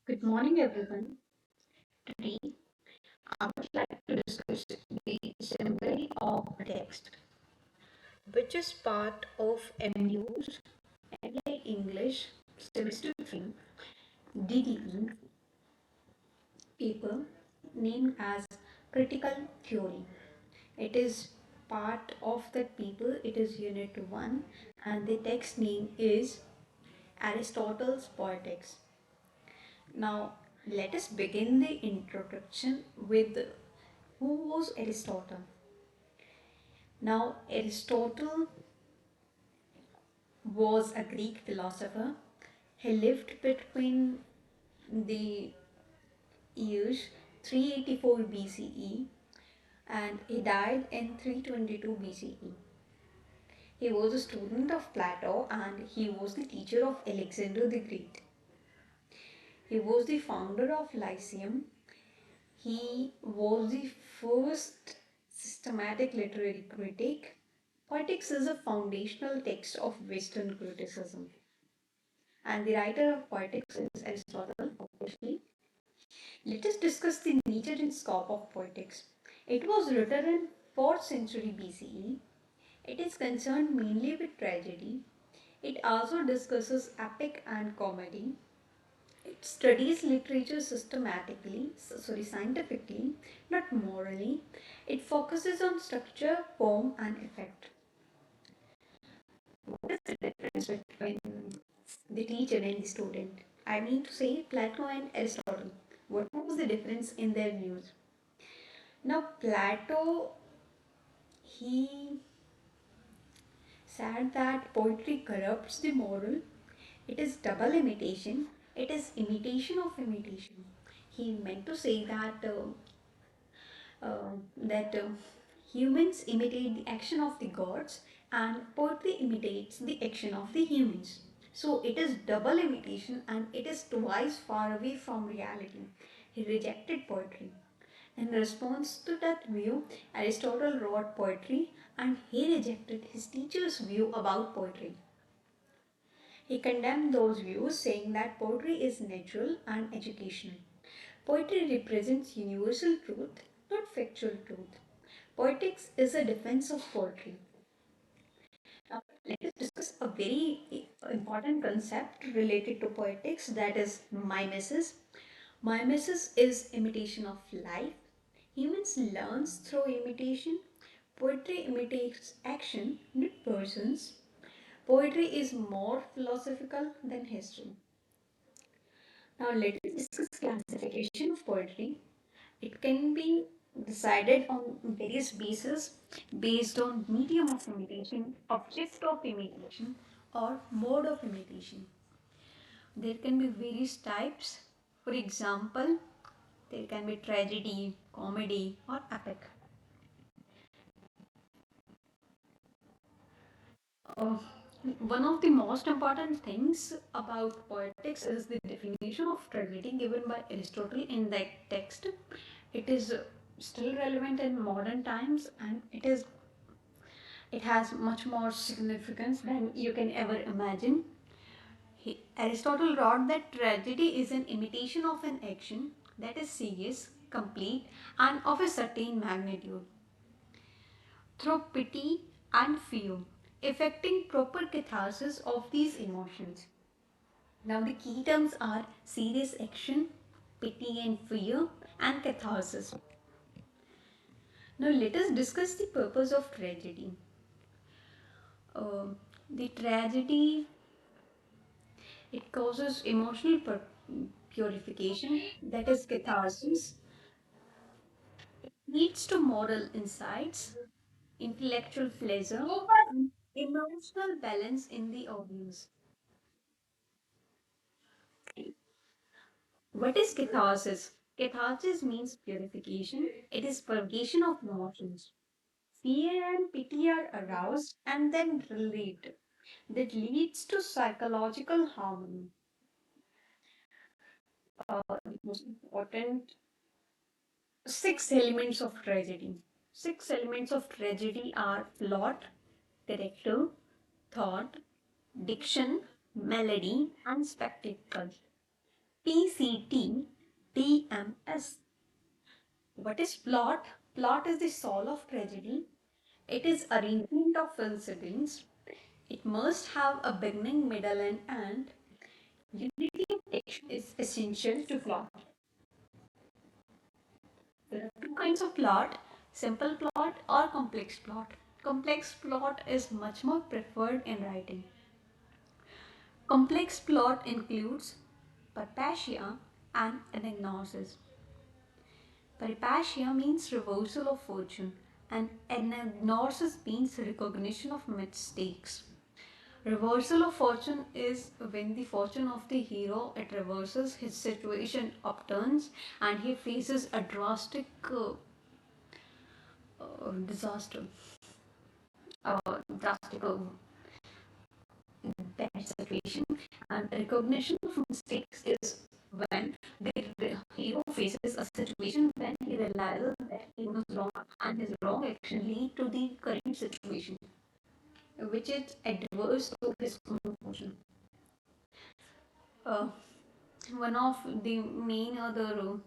Good morning, everyone. Today, I would like to discuss the assembly of text, which is part of MU's Applied English Semester 3 DDE paper named as Critical Theory. It is part of that paper, it is Unit 1, and the text name is Aristotle's Poetics. Now, let us begin the introduction with who was Aristotle. Now, Aristotle was a Greek philosopher. He lived between the years 384 BCE and he died in 322 BCE. He was a student of Plato and he was the teacher of Alexander the Great. He was the founder of Lyceum. He was the first systematic literary critic. Poetics is a foundational text of Western criticism. And the writer of Poetics is Aristotle, obviously. Let us discuss the nature and scope of Poetics. It was written in 4th century BCE. It is concerned mainly with tragedy. It also discusses epic and comedy. It studies literature scientifically, not morally. It focuses on structure, form, and effect. What is the difference between the teacher and the student? I mean to say Plato and Aristotle. What was the difference in their views? Now, Plato, he said that poetry corrupts the moral. It is double imitation. It is imitation of imitation. He meant to say that humans imitate the action of the gods and poetry imitates the action of the humans. So it is double imitation and it is twice far away from reality. He rejected poetry. In response to that view, Aristotle wrote poetry and he rejected his teacher's view about poetry. He condemned those views, saying that poetry is natural and educational. Poetry represents universal truth, not factual truth. Poetics is a defense of poetry. Now, let us discuss a very important concept related to poetics, that is mimesis. Mimesis is imitation of life. Humans learns through imitation. Poetry imitates action, not persons. Poetry is more philosophical than history. Now let us discuss classification of poetry. It can be decided on various bases based on medium of imitation, object of imitation, or mode of imitation. There can be various types. For example, there can be tragedy, comedy, or epic. Uh, One of the most important things about poetics is the definition of tragedy given by Aristotle in that text. It is still relevant in modern times and it has much more significance than you can ever imagine. Aristotle wrote that tragedy is an imitation of an action that is serious, complete, and of a certain magnitude through pity and fear, effecting proper catharsis of these emotions. Now, the key terms are serious action, pity and fear, and catharsis. Now, let us discuss the purpose of tragedy. Uh, the tragedy, it causes emotional purification, that is catharsis, leads to moral insights, intellectual pleasure, and emotional balance in the audience. What is catharsis? Catharsis means purification. It is purgation of emotions. Fear and pity are aroused and then relieved. That leads to psychological harmony. The most important six elements of tragedy. Six elements of tragedy are plot, character, thought, diction, melody, and spectacle. PCT DMS. What is plot? Plot is the soul of tragedy. It is arrangement of incidents. It must have a beginning, middle, and end. Unity of text is essential to plot. There are two kinds of plot: simple plot or complex plot. Complex plot is much more preferred in writing. Complex plot includes peripatia and anagnosis. Peripatia means reversal of fortune, and anagnosis means recognition of mistakes. Reversal of fortune is when the fortune of the hero it reverses, his situation upturns, and he faces a disaster, drastic bad situation. And recognition of mistakes is when the hero faces a situation when he realizes that he was wrong and his wrong action lead to the current situation, which is adverse to his own fortune. Uh, One of the main other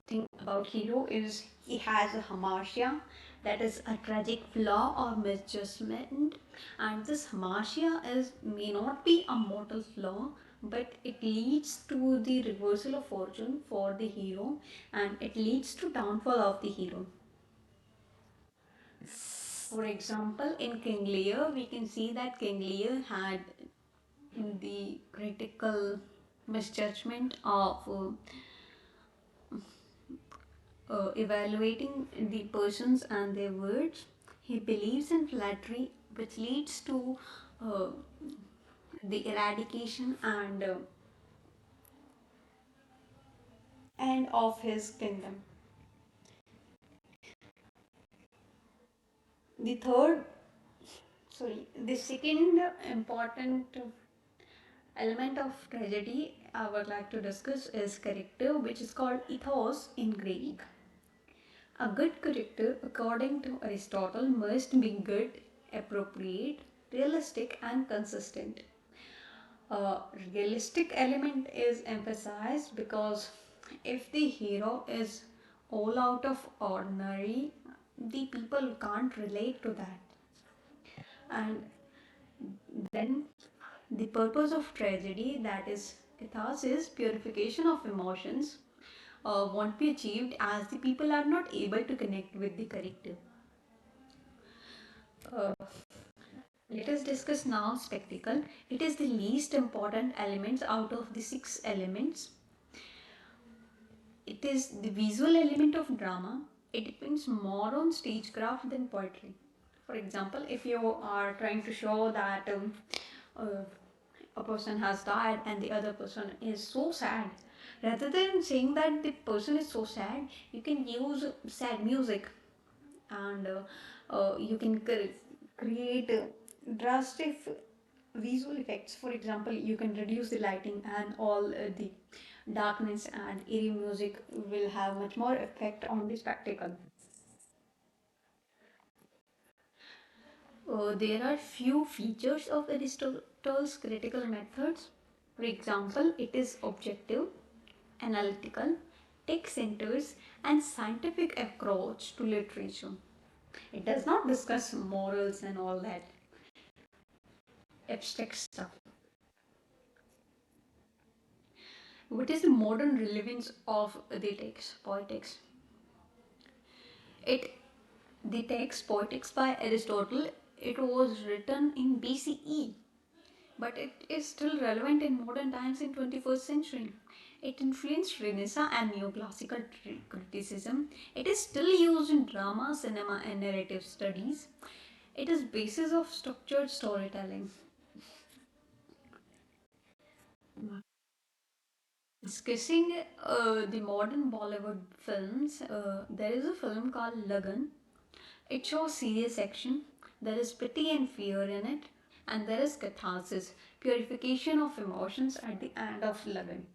thing about hero is he has a hamartia, that is a tragic flaw or misjudgment, and this hamartia is may not be a mortal flaw, but it leads to the reversal of fortune for the hero, and it leads to downfall of the hero. For example, in King Lear, we can see that King Lear had the critical misjudgment of evaluating the persons and their words. He believes in flattery, which leads to uh, the eradication and end of his kingdom. The third, the second important element of tragedy I would like to discuss is character, which is called ethos in Greek. A good character, according to Aristotle, must be good, appropriate, realistic, and consistent. A realistic element is emphasized because if the hero is all out of ordinary, the people can't relate to that. And then the purpose of tragedy, that is catharsis, purification of emotions, won't be achieved as the people are not able to connect with the character. Uh, Let us discuss now spectacle. It is the least important element out of the six elements. It is the visual element of drama. It depends more on stagecraft than poetry. For example, if you are trying to show that uh, a person has died and the other person is so sad, rather than saying that the person is so sad, you can use sad music, and you can create drastic visual effects. For example, you can reduce the lighting and all the darkness, and eerie music will have much more effect on the spectacle. There are few features of Aristotle's critical methods. For example, it is objective, analytical, text centers, and scientific approach to literature. It does not discuss morals and all that abstract stuff. What is the modern relevance of the text Poetics? It the text Poetics by Aristotle. It was written in BCE, but it is still relevant in modern times in 21st century. It influenced Renaissance and neoclassical criticism. It is still used in drama, cinema, and narrative studies. It is basis of structured storytelling. Discussing the modern Bollywood films, there is a film called Lagan. It shows serious action. There is pity and fear in it, and there is catharsis, purification of emotions at the end of Lagan.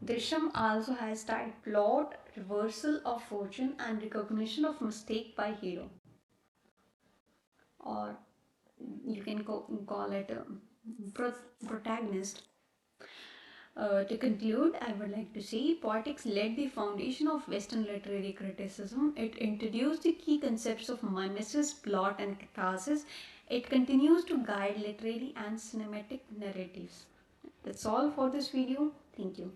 Drishyam also has tight plot, reversal of fortune, and recognition of mistake by hero, or you can call it a protagonist. To conclude, I would like to say Poetics laid the foundation of Western literary criticism. It introduced the key concepts of mimesis, plot, and catharsis. It continues to guide literary and cinematic narratives. That's all for this video. Thank you.